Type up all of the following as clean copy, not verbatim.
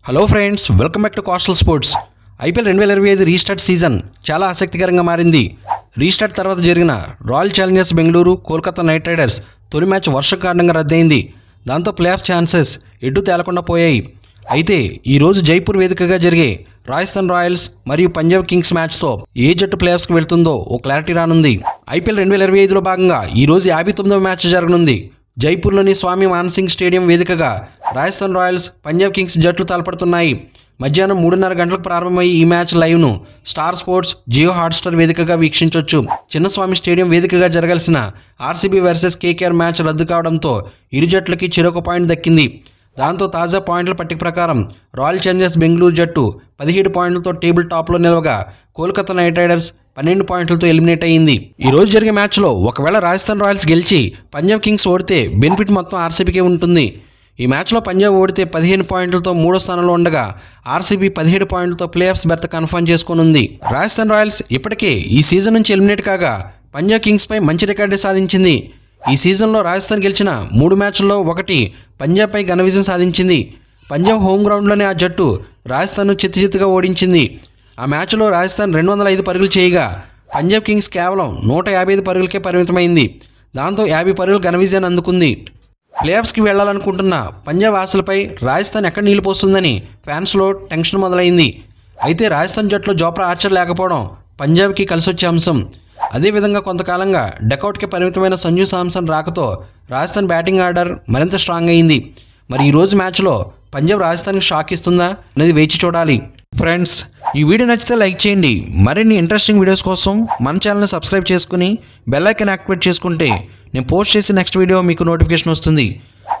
Hello friends, welcome back to coastal sports. IPL 2025 restart season చాలా ఆసక్తికరంగా మారింది. Restart తర్వాత జరిగిన royal Challengers Bengaluru, Kolkata night riders తొలి మ్యాచ్ వర్షం కారణంగా రద్దయింది. దాంతో ప్లే ఆఫ్ ఛాన్సెస్ ఎటు తేలకుండా పోయాయి. అయితే ఈరోజు జైపూర్ వేదికగా జరిగే రాజస్థాన్ రాయల్స్ మరియు పంజాబ్ కింగ్స్ మ్యాచ్తో ఏ జట్టు ప్లే ఆఫ్స్కి వెళ్తుందో ఓ క్లారిటీ రానుంది. ఐపీఎల్ 2025లో భాగంగా ఈరోజు 59వ మ్యాచ్ జరగనుంది. జైపూర్లోని స్వామి మాన్సింగ్ స్టేడియం వేదికగా రాజస్థాన్ రాయల్స్, పంజాబ్ కింగ్స్ జట్లు తలపడుతున్నాయి. మధ్యాహ్నం 3:30 గంటలకు ప్రారంభమయ్యే ఈ మ్యాచ్ లైవ్ను స్టార్ స్పోర్ట్స్, జియో హాట్స్టార్ వేదికగా వీక్షించవచ్చు. చిన్నస్వామి స్టేడియం వేదికగా జరగాల్సిన ఆర్సీబీ వర్సెస్ కేకేఆర్ మ్యాచ్ రద్దు కావడంతో ఇరు జట్లకి చెరొక పాయింట్ దక్కింది. దాంతో తాజా పాయింట్ల పట్టిక ప్రకారం రాయల్ ఛాలెంజర్స్ బెంగళూరు జట్టు 17 పాయింట్లతో టేబుల్ టాప్లో నిలవగా, కోల్కతా నైట్ రైడర్స్ 12 పాయింట్లతో ఎలిమినేట్ అయ్యింది. ఈ రోజు జరిగే మ్యాచ్లో ఒకవేళ రాజస్థాన్ రాయల్స్ గెలిచి పంజాబ్ కింగ్స్ ఓడితే బెనిఫిట్ మొత్తం ఆర్సీబీకే ఉంటుంది. ఈ మ్యాచ్లో పంజాబ్ ఓడితే 15 పాయింట్లతో 3వ స్థానంలో ఉండగా, ఆర్సీబీ 17 పాయింట్లతో ప్లే ఆఫ్స్ బెర్త్ కన్ఫర్మ్ చేసుకోనుంది. రాజస్థాన్ రాయల్స్ ఇప్పటికే ఈ సీజన్ నుంచి ఎలిమినేట్ కాగా, పంజాబ్ కింగ్స్పై మంచి రికార్డు సాధించింది. ఈ సీజన్లో రాజస్థాన్ గెలిచిన 3 మ్యాచ్ల్లో 1 పంజాబ్పై ఘన విజయం సాధించింది. పంజాబ్ హోమ్ గ్రౌండ్లోనే ఆ జట్టు రాజస్థాన్ను చిత్తుచిత్తుగా ఓడించింది. ఆ మ్యాచ్లో రాజస్థాన్ 205 పరుగులు చేయగా, పంజాబ్ కింగ్స్ కేవలం 155 పరుగులకే పరిమితమైంది. దాంతో 50 పరుగులు ఘన విజయాన్ని అందుకుంది. ప్లే ఆఫ్స్కి వెళ్లాలనుకుంటున్న పంజాబ్ ఆశలపై రాజస్థాన్ ఎక్కడ నీళ్లు పోస్తుందని ఫ్యాన్స్లో టెన్షన్ మొదలైంది. అయితే రాజస్థాన్ జట్టులో జోఫ్రా ఆర్చర్ లేకపోవడం పంజాబ్కి కలిసొచ్చే అంశం. అదేవిధంగా కొంతకాలంగా డకౌట్కి పరిమితమైన సంజు శాంసన్ రాకతో రాజస్థాన్ బ్యాటింగ్ ఆర్డర్ మరింత స్ట్రాంగ్ అయింది. మరి ఈరోజు మ్యాచ్లో పంజాబ్ రాజస్థాన్కి షాక్ ఇస్తుందా అనేది వేచి చూడాలి. ఫ్రెండ్స్, ఈ వీడియో నచ్చితే లైక్ చేయండి. మరిన్ని ఇంట్రెస్టింగ్ వీడియోస్ కోసం మన ఛానల్ని సబ్స్క్రైబ్ చేసుకుని బెల్ ఐకాన్ యాక్టివేట్ చేసుకుంటే నేను పోస్ట్ చేసే నెక్స్ట్ వీడియో మీకు నోటిఫికేషన్ వస్తుంది.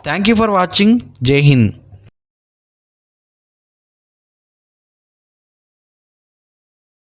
Thank you for watching. జై హింద్.